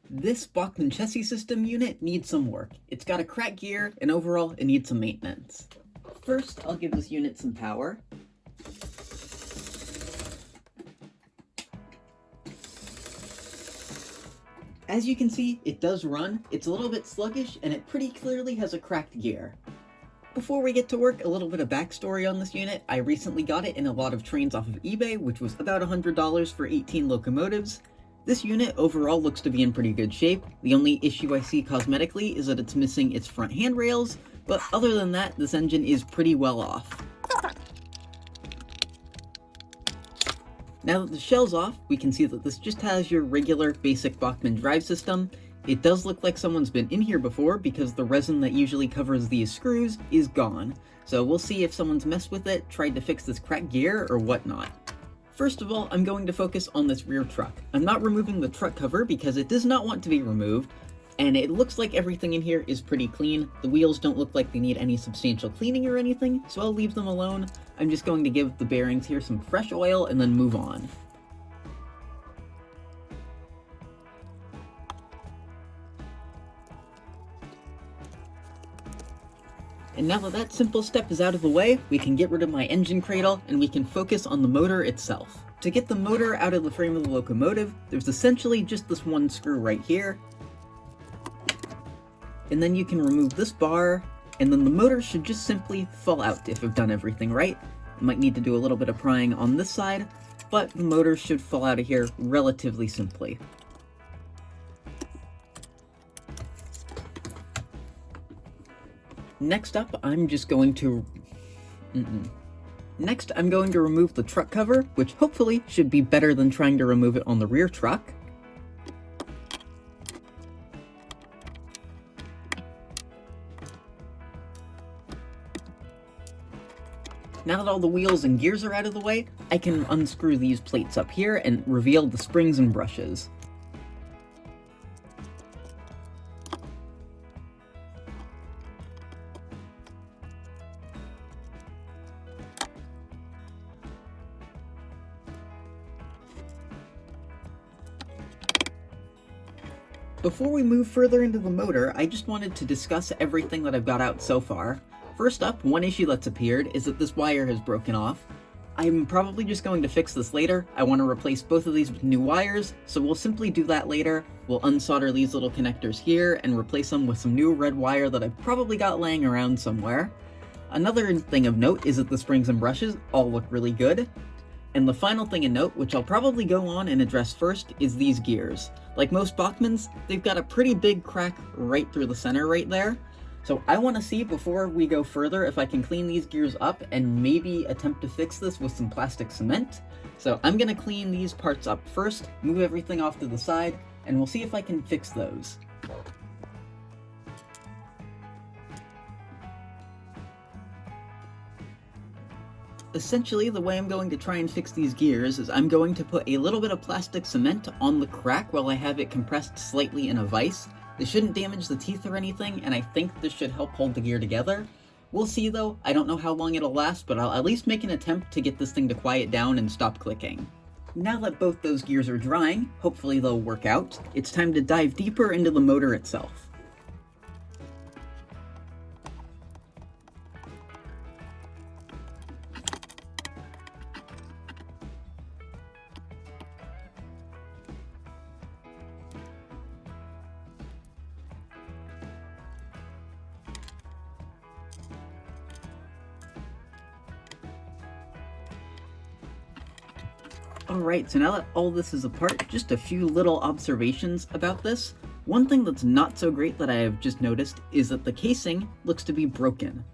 This Bachmann chassis system unit needs some work. It's got a cracked gear, and overall, it needs some maintenance. First, I'll give this unit some power. As you can see, it does run. It's a little bit sluggish, and it pretty clearly has a cracked gear. Before we get to work, a little bit of backstory on this unit. I recently got it in a lot of trains off of eBay, which was about $100 for 18 locomotives. This unit overall looks to be in pretty good shape. The only issue I see cosmetically is that it's missing its front handrails, but other than that, this engine is pretty well off. Now that the shell's off, we can see that this just has your regular basic Bachmann drive system. It does look like someone's been in here before because the resin that usually covers these screws is gone. So we'll see if someone's messed with it, tried to fix this cracked gear, or whatnot. First of all, I'm going to focus on this rear truck. I'm not removing the truck cover because it does not want to be removed, and it looks like everything in here is pretty clean. The wheels don't look like they need any substantial cleaning or anything, so I'll leave them alone. I'm just going to give the bearings here some fresh oil and then move on. And now that that simple step is out of the way, we can get rid of my engine cradle and we can focus on the motor itself. To get the motor out of the frame of the locomotive, there's essentially just this one screw right here. And then you can remove this bar, and then the motor should just simply fall out if I've done everything right. I might need to do a little bit of prying on this side, but the motor should fall out of here relatively simply. Next up, I'm going to remove the truck cover, which hopefully should be better than trying to remove it on the rear truck. Now that all the wheels and gears are out of the way, I can unscrew these plates up here and reveal the springs and brushes. Before we move further into the motor, I just wanted to discuss everything that I've got out so far. First up, one issue that's appeared is that this wire has broken off. I'm probably just going to fix this later. I want to replace both of these with new wires, so we'll simply do that later. We'll unsolder these little connectors here and replace them with some new red wire that I've probably got laying around somewhere. Another thing of note is that the springs and brushes all look really good. And the final thing in note, which I'll probably go on and address first, is these gears. Like most Bachmanns, they've got a pretty big crack right through the center right there. So I want to see before we go further if I can clean these gears up and maybe attempt to fix this with some plastic cement. So I'm going to clean these parts up first, move everything off to the side, and we'll see if I can fix those. Essentially, the way I'm going to try and fix these gears is I'm going to put a little bit of plastic cement on the crack while I have it compressed slightly in a vise. This shouldn't damage the teeth or anything, and I think this should help hold the gear together. We'll see though, I don't know how long it'll last, but I'll at least make an attempt to get this thing to quiet down and stop clicking. Now that both those gears are drying, hopefully they'll work out, it's time to dive deeper into the motor itself. Alright, so now that all this is apart, just a few little observations about this. One thing that's not so great that I have just noticed is that the casing looks to be broken.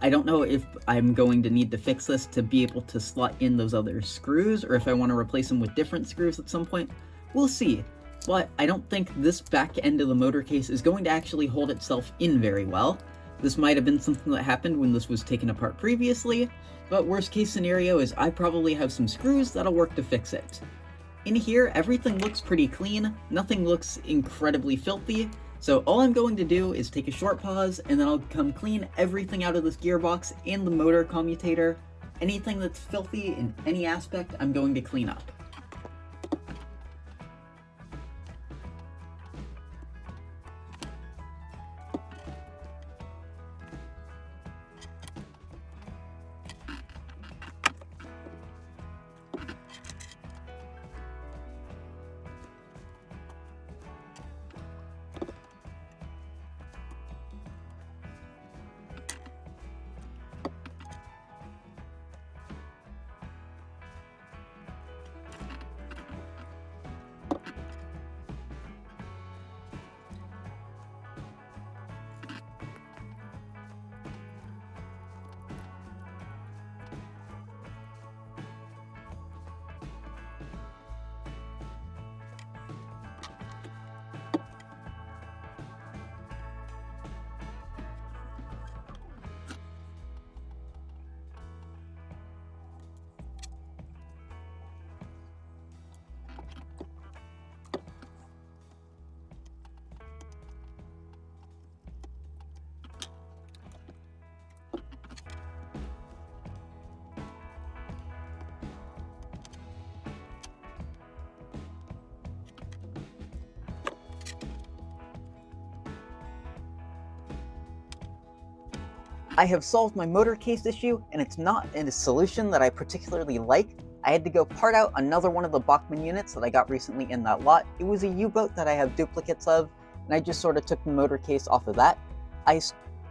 I don't know if I'm going to need to fix this to be able to slot in those other screws, or if I want to replace them with different screws at some point. We'll see. But I don't think this back end of the motor case is going to actually hold itself in very well. This might have been something that happened when this was taken apart previously, but worst case scenario is I probably have some screws that'll work to fix it. In here, everything looks pretty clean, nothing looks incredibly filthy, so all I'm going to do is take a short pause and then I'll come clean everything out of this gearbox and the motor commutator. Anything that's filthy in any aspect, I'm going to clean up. I have solved my motor case issue, and it's not a solution that I particularly like. I had to go part out another one of the Bachmann units that I got recently in that lot. It was a U-boat that I have duplicates of, and I just sort of took the motor case off of that. I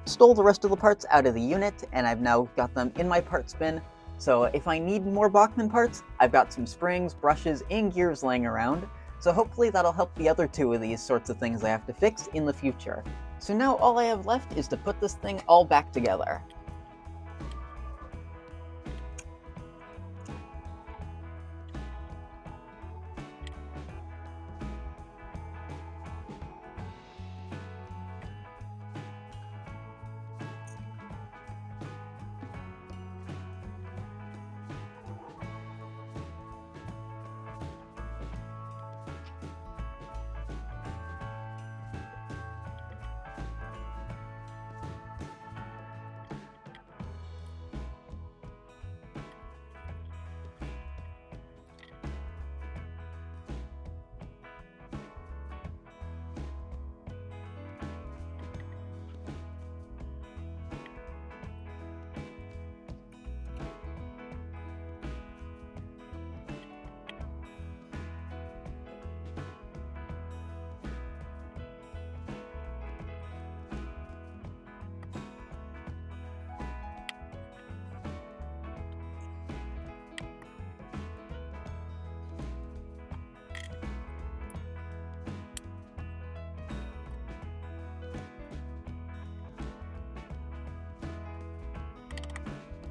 stole the rest of the parts out of the unit, and I've now got them in my parts bin. So if I need more Bachmann parts, I've got some springs, brushes, and gears laying around. So hopefully that'll help the other two of these sorts of things I have to fix in the future. So now all I have left is to put this thing all back together.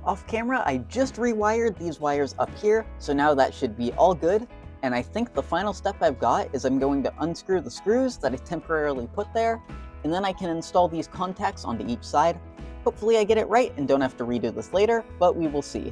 Off camera, I just rewired these wires up here, so now that should be all good. And I think the final step I've got is I'm going to unscrew the screws that I temporarily put there, and then I can install these contacts onto each side. Hopefully I get it right and don't have to redo this later, but we will see.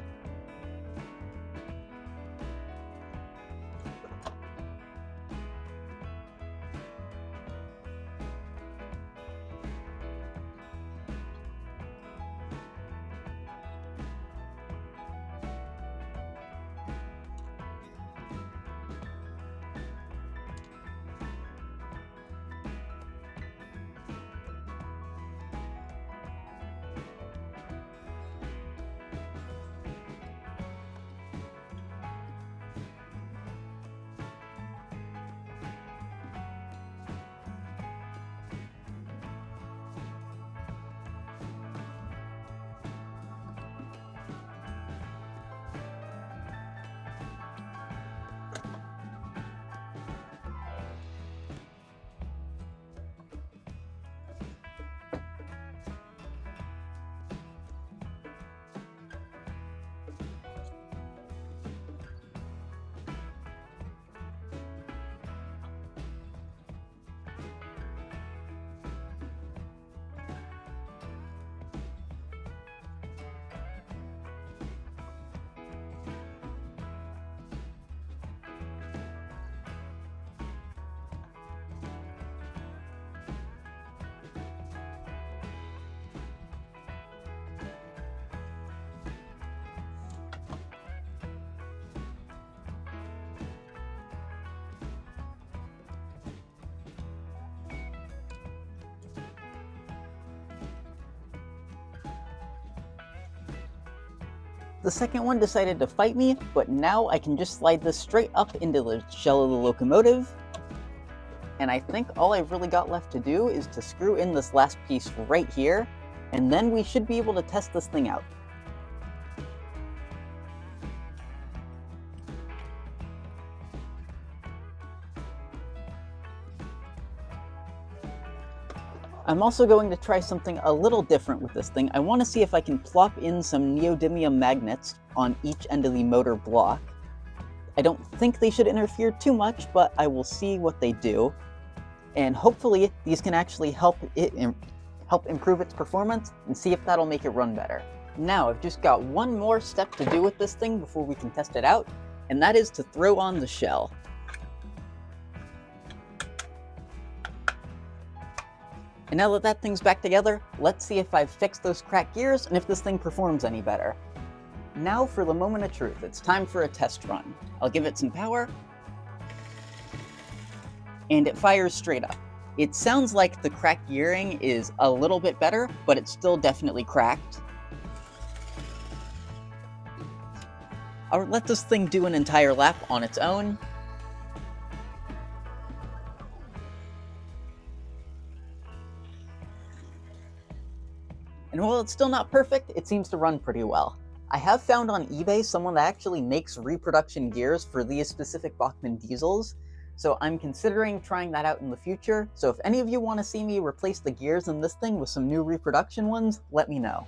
The second one decided to fight me, but now I can just slide this straight up into the shell of the locomotive. And I think all I've really got left to do is to screw in this last piece right here, and then we should be able to test this thing out. I'm also going to try something a little different with this thing. I want to see if I can plop in some neodymium magnets on each end of the motor block. I don't think they should interfere too much, but I will see what they do. And hopefully these can actually help improve its performance and see if that'll make it run better. Now I've just got one more step to do with this thing before we can test it out, and that is to throw on the shell. And now that that thing's back together, let's see if I've fixed those cracked gears and if this thing performs any better. Now for the moment of truth, it's time for a test run. I'll give it some power, and it fires straight up. It sounds like the cracked gearing is a little bit better, but it's still definitely cracked. I'll let this thing do an entire lap on its own. And while it's still not perfect, it seems to run pretty well. I have found on eBay someone that actually makes reproduction gears for these specific Bachmann diesels, so I'm considering trying that out in the future. So if any of you want to see me replace the gears in this thing with some new reproduction ones, let me know.